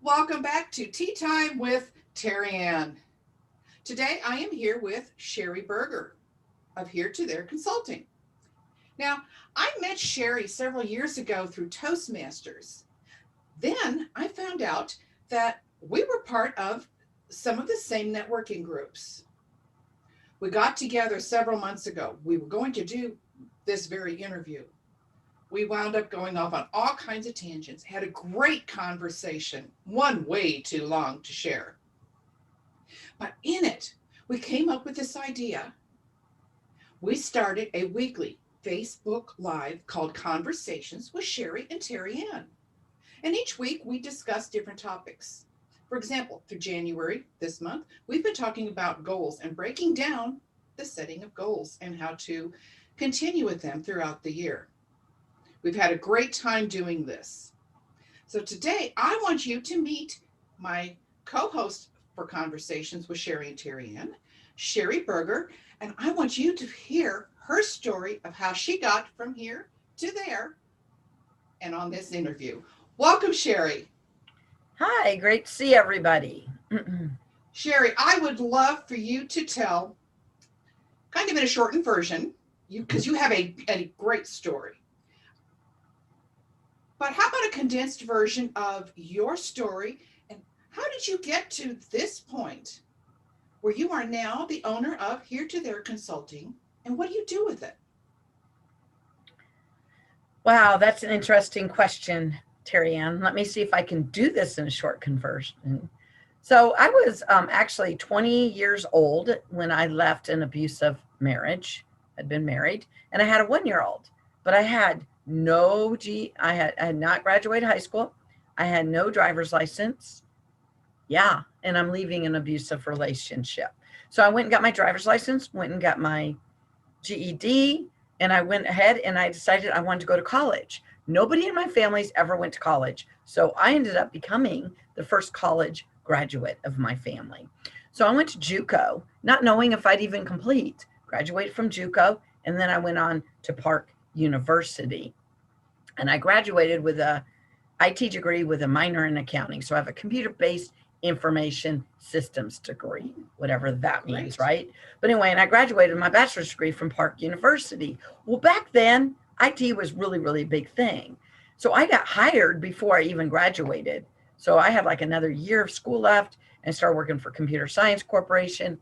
Welcome back to Tea Time with Terry Ann. Today I am here with Sheri Berger of Here to There Consulting. Now, I met Sheri several years ago through Toastmasters. Then I found out that we were part of some of the same networking groups. We got together several months ago. We were going to do this very interview. We wound up going off on all kinds of tangents, had a great conversation, one way too long to share. But in it, we came up with this idea. We started a weekly Facebook Live called Conversations with Sheri and Terry Ann. And each week we discuss different topics. For example, through January this month, we've been talking about goals and breaking down the setting of goals and how to continue with them throughout the year. We've had a great time doing this. So today I want you to meet my co-host for Conversations with Sheri and Terry Ann, Sheri Berger, and I want you to hear her story of how she got from here to there and on this interview. Welcome, Sheri. Hi, great to see everybody. Sheri, I would love for you to tell, kind of in a shortened version, because you have a great story. But how about a condensed version of your story and how did you get to this point where you are now the owner of Here to There Consulting and what do you do with it? Wow, that's an interesting question, Terry Ann. Let me see if I can do this in a short conversion. So I was actually 20 years old when I left an abusive marriage. I'd been married and I had a 1-year-old, but I had I had not graduated high school. I had no driver's license. Yeah. And I'm leaving an abusive relationship. So I went and got my driver's license, went and got my GED, and I went ahead and I decided I wanted to go to college. Nobody in my family's ever went to college. So I ended up becoming the first college graduate of my family. So I went to JUCO, not knowing if I'd even complete, graduated from JUCO, and then I went on to Park University. And I graduated with a IT degree with a minor in accounting. So I have a computer-based information systems degree, whatever that means, right? But anyway, and I graduated with my bachelor's degree from Park University. Well, back then, IT was really, really a big thing. So I got hired before I even graduated. So I had like another year of school left and started working for Computer Science Corporation.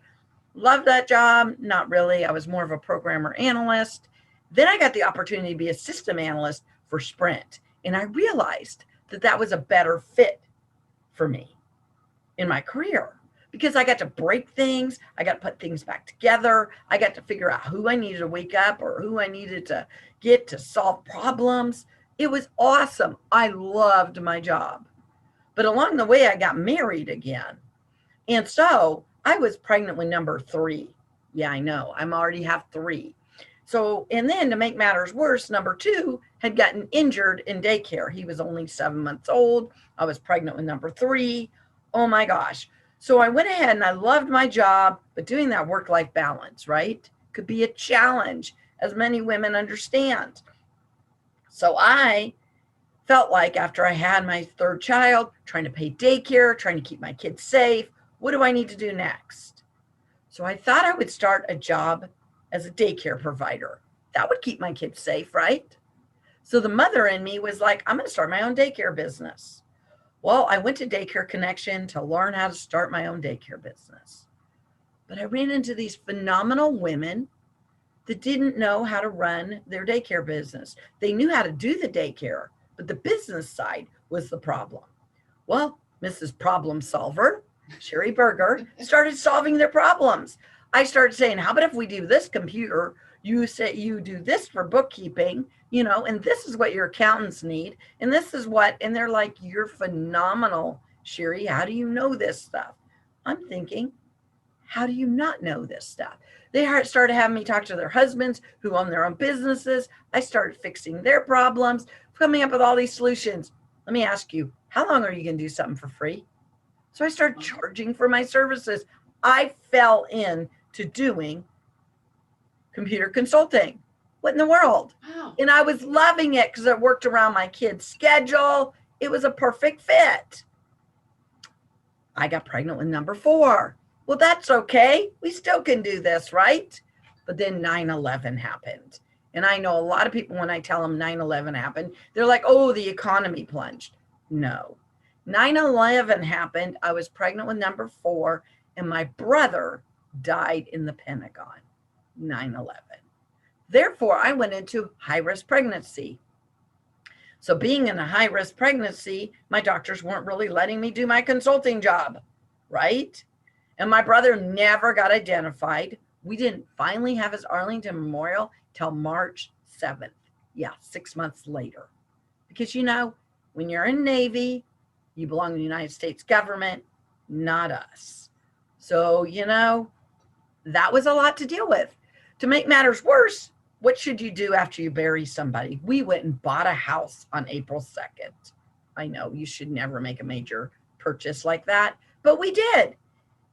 Loved that job. Not really. I was more of a programmer analyst. Then I got the opportunity to be a system analyst for Sprint. And I realized that that was a better fit for me in my career because I got to break things. I got to put things back together. I got to figure out who I needed to wake up or who I needed to get to solve problems. It was awesome. I loved my job. But along the way, I got married again. And so I was pregnant with number 3. Yeah, I know. I'm already have 3. So, and then to make matters worse, number 2 had gotten injured in daycare. He was only 7 months old. I was pregnant with number 3. Oh my gosh. So I went ahead and I loved my job, but doing that work-life balance, right, could be a challenge, as many women understand. So I felt like after I had my 3rd child, trying to pay daycare, trying to keep my kids safe, what do I need to do next? So I thought I would start a job as a daycare provider. That would keep my kids safe, right? So the mother in me was like, I'm going to start my own daycare business. Well, I went to Daycare Connection to learn how to start my own daycare business. But I ran into these phenomenal women that didn't know how to run their daycare business. They knew how to do the daycare, but the business side was the problem. Well, Mrs. Problem Solver, Sheri Berger, started solving their problems. I started saying, how about if we do this computer, you say you do this for bookkeeping, and this is what your accountants need. And this is what, and they're like, you're phenomenal, Sheri. How do you know this stuff? I'm thinking, how do you not know this stuff? They started having me talk to their husbands who own their own businesses. I started fixing their problems, coming up with all these solutions. Let me ask you, how long are you going to do something for free? So I started charging for my services. I fell into doing computer consulting. What in the world? Wow. And I was loving it because it worked around my kids' schedule. It was a perfect fit. I got pregnant with number 4. Well, that's okay. We still can do this, right? But then 9/11 happened. And I know a lot of people, when I tell them 9/11 happened, they're like, oh, the economy plunged. No. 9/11 happened. I was pregnant with number 4, and my brother died in the Pentagon. 9/11. Therefore, I went into high-risk pregnancy. So being in a high-risk pregnancy, my doctors weren't really letting me do my consulting job, right? And my brother never got identified. We didn't finally have his Arlington Memorial till March 7th. Yeah, 6 months later. Because, when you're in Navy, you belong to the United States government, not us. So, that was a lot to deal with. To make matters worse, what should you do after you bury somebody? We went and bought a house on April 2nd. I know you should never make a major purchase like that, but we did.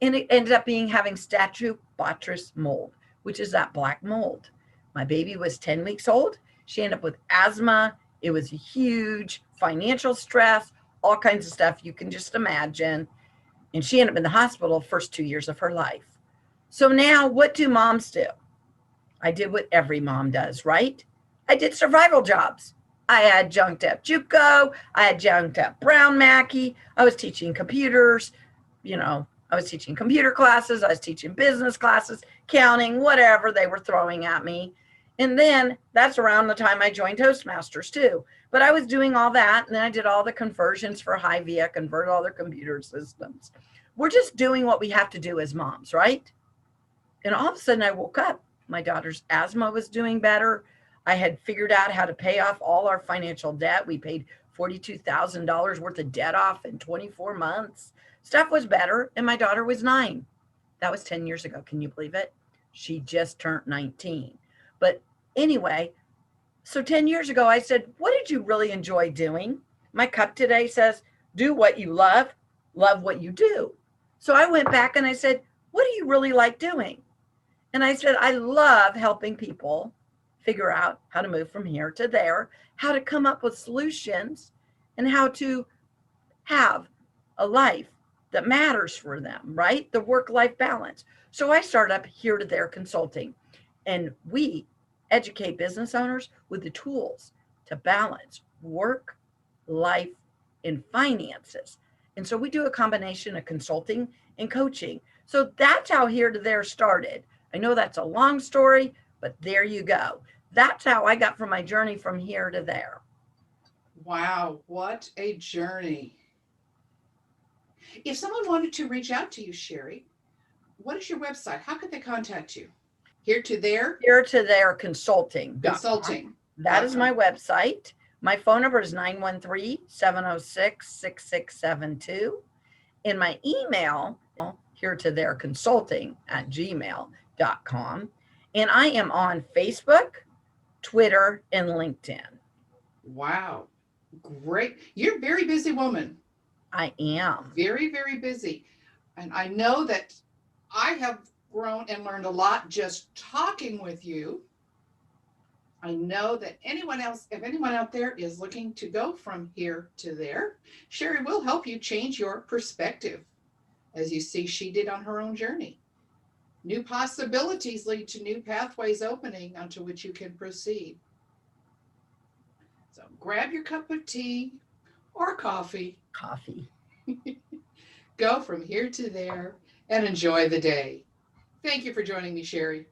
And it ended up having Staphylococcus mold, which is that black mold. My baby was 10 weeks old. She ended up with asthma. It was a huge financial stress, all kinds of stuff you can just imagine. And she ended up in the hospital the first 2 years of her life. So now what do moms do? I did what every mom does, right? I did survival jobs. I had junked at JUCO. I had junked at Brown Mackey. I was teaching computers. I was teaching computer classes. I was teaching business classes, counting, whatever they were throwing at me. And then that's around the time I joined Toastmasters too. But I was doing all that. And then I did all the conversions for Hy-Via, converted all their computer systems. We're just doing what we have to do as moms, right? And all of a sudden I woke up. My daughter's asthma was doing better. I had figured out how to pay off all our financial debt. We paid $42,000 worth of debt off in 24 months. Stuff was better, and my daughter was 9. That was 10 years ago. Can you believe it? She just turned 19. But anyway, so 10 years ago, I said, what did you really enjoy doing? My cup today says, do what you love what you do. So I went back and I said, what do you really like doing? And I said, I love helping people figure out how to move from here to there, how to come up with solutions, and how to have a life that matters for them, right? The work-life balance. So I started up Here to There Consulting, and we educate business owners with the tools to balance work, life, and finances. And so we do a combination of consulting and coaching. So that's how Here to There started. I know that's a long story, but there you go. That's how I got from my journey from here to there. Wow, what a journey. If someone wanted to reach out to you, Sheri, what is your website? How could they contact you? Here to There Here to There Consulting. Consulting. That is my website. My phone number is 913-706-6672. And my email, here to there consulting @gmail.com. And I am on Facebook, Twitter, and LinkedIn. Wow. Great. You're a very busy woman. I am. Very, very busy. And I know that I have grown and learned a lot just talking with you. I know that if anyone out there is looking to go from here to there, Sheri will help you change your perspective, as you see she did on her own journey. New possibilities lead to new pathways opening onto which you can proceed. So grab your cup of tea or coffee. Go from here to there and enjoy the day. Thank you for joining me, Sheri.